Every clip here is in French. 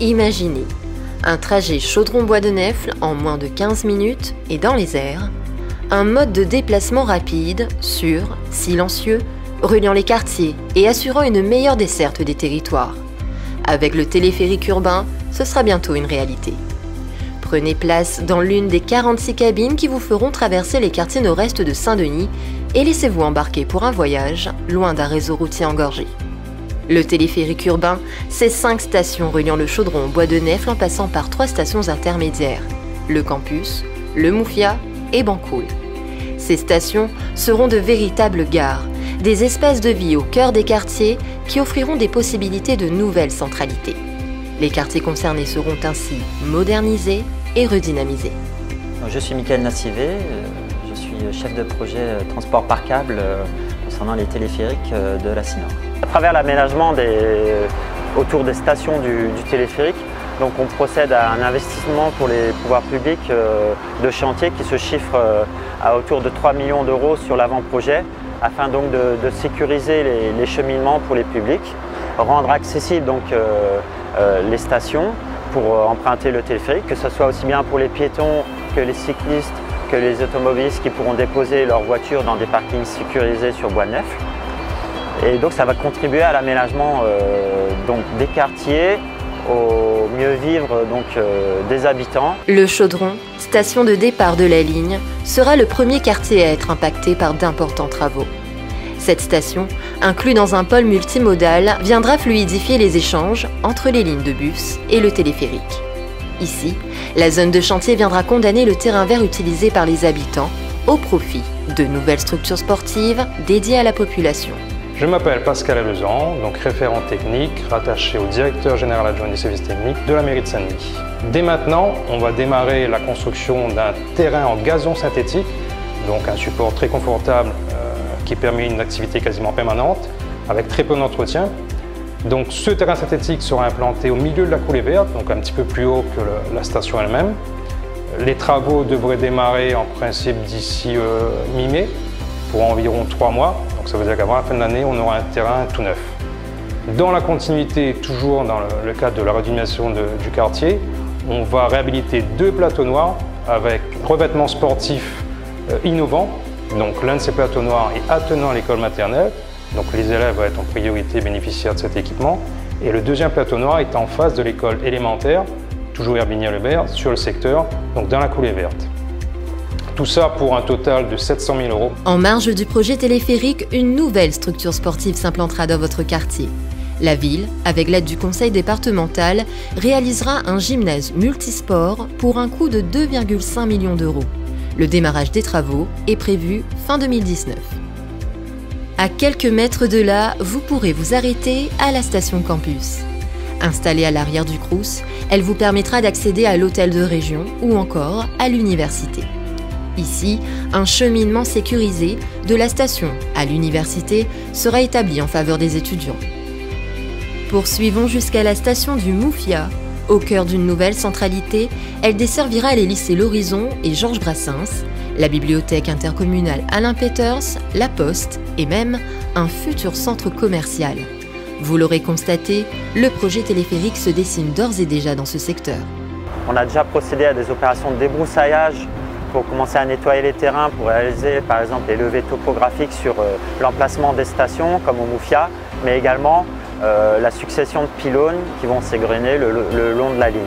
Imaginez un trajet Chaudron-Bois de Nèfles en moins de 15 minutes et dans les airs, un mode de déplacement rapide, sûr, silencieux, reliant les quartiers et assurant une meilleure desserte des territoires. Avec le téléphérique urbain, ce sera bientôt une réalité. Prenez place dans l'une des 46 cabines qui vous feront traverser les quartiers nord-est de Saint-Denis et laissez-vous embarquer pour un voyage loin d'un réseau routier engorgé. Le téléphérique urbain, c'est 5 stations reliant le Chaudron au Bois de Nèfles en passant par 3 stations intermédiaires, le Campus, le Moufia et Bancoul. Ces stations seront de véritables gares, des espaces de vie au cœur des quartiers qui offriront des possibilités de nouvelles centralités. Les quartiers concernés seront ainsi modernisés et redynamisés. Je suis Mickaël Nassivé, je suis chef de projet transport par câble concernant les téléphériques de la CINOR. À travers l'aménagement autour des stations du téléphérique, donc on procède à un investissement pour les pouvoirs publics de chantier qui se chiffre à autour de 3 millions d'euros sur l'avant-projet, afin donc de sécuriser les cheminements pour les publics, rendre accessibles donc les stations pour emprunter le téléphérique, que ce soit aussi bien pour les piétons que les cyclistes, que les automobilistes qui pourront déposer leurs voitures dans des parkings sécurisés sur Bois de Nèfles. Et donc ça va contribuer à l'aménagement des quartiers, au mieux vivre des habitants. Le Chaudron, station de départ de la ligne, sera le premier quartier à être impacté par d'importants travaux. Cette station, inclue dans un pôle multimodal, viendra fluidifier les échanges entre les lignes de bus et le téléphérique. Ici, la zone de chantier viendra condamner le terrain vert utilisé par les habitants au profit de nouvelles structures sportives dédiées à la population. Je m'appelle Pascal Alezan, donc référent technique, rattaché au directeur général adjoint des services techniques de la mairie de Saint-Denis. Dès maintenant, on va démarrer la construction d'un terrain en gazon synthétique, donc un support très confortable qui permet une activité quasiment permanente, avec très peu d'entretien. Donc ce terrain synthétique sera implanté au milieu de la coulée verte, donc un petit peu plus haut que la station elle-même. Les travaux devraient démarrer en principe d'ici mi-mai, pour environ 3 mois. Donc ça veut dire qu'avant la fin de l'année, on aura un terrain tout neuf. Dans la continuité, toujours dans le cadre de la redynamisation du quartier, on va réhabiliter 2 plateaux noirs avec revêtement sportif innovant. Donc l'un de ces plateaux noirs est attenant à l'école maternelle. Donc les élèves vont être en priorité bénéficiaires de cet équipement. Et le deuxième plateau noir est en face de l'école élémentaire, toujours Herbigny-Lebert, sur le secteur, donc dans la coulée verte. Tout ça pour un total de 700 000 €. En marge du projet téléphérique, une nouvelle structure sportive s'implantera dans votre quartier. La ville, avec l'aide du conseil départemental, réalisera un gymnase multisport pour un coût de 2,5 millions d'euros. Le démarrage des travaux est prévu fin 2019. À quelques mètres de là, vous pourrez vous arrêter à la station Campus. Installée à l'arrière du Crous, elle vous permettra d'accéder à l'hôtel de région ou encore à l'université. Ici, un cheminement sécurisé de la station à l'université sera établi en faveur des étudiants. Poursuivons jusqu'à la station du Moufia. Au cœur d'une nouvelle centralité, elle desservira les lycées L'Horizon et Georges Brassens, la bibliothèque intercommunale Alain Peters, la Poste et même un futur centre commercial. Vous l'aurez constaté, le projet téléphérique se dessine d'ores et déjà dans ce secteur. On a déjà procédé à des opérations de débroussaillage pour commencer à nettoyer les terrains, pour réaliser par exemple les levées topographiques sur l'emplacement des stations comme au Moufia, mais également la succession de pylônes qui vont s'égrener le long de la ligne.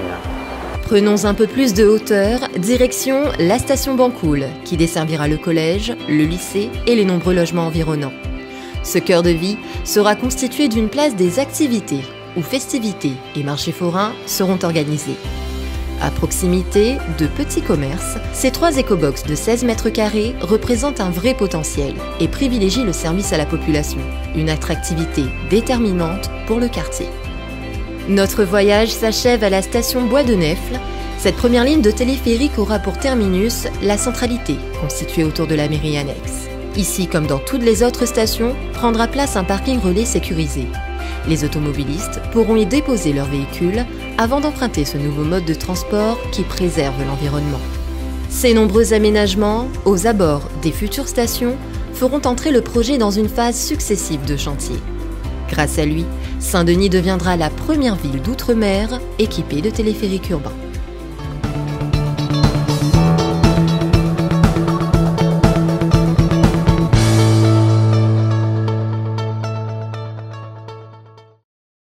Prenons un peu plus de hauteur, direction la station Bancoul, qui desservira le collège, le lycée et les nombreux logements environnants. Ce cœur de vie sera constitué d'une place des activités, où festivités et marchés forains seront organisés. À proximité de petits commerces, ces 3 éco-box de 16 mètres carrés représentent un vrai potentiel et privilégient le service à la population, une attractivité déterminante pour le quartier. Notre voyage s'achève à la station Bois de Nèfles. Cette première ligne de téléphérique aura pour terminus la centralité, constituée autour de la mairie annexe. Ici, comme dans toutes les autres stations, prendra place un parking relais sécurisé. Les automobilistes pourront y déposer leurs véhicules avant d'emprunter ce nouveau mode de transport qui préserve l'environnement. Ces nombreux aménagements, aux abords des futures stations, feront entrer le projet dans une phase successive de chantier. Grâce à lui, Saint-Denis deviendra la première ville d'outre-mer équipée de téléphériques urbains.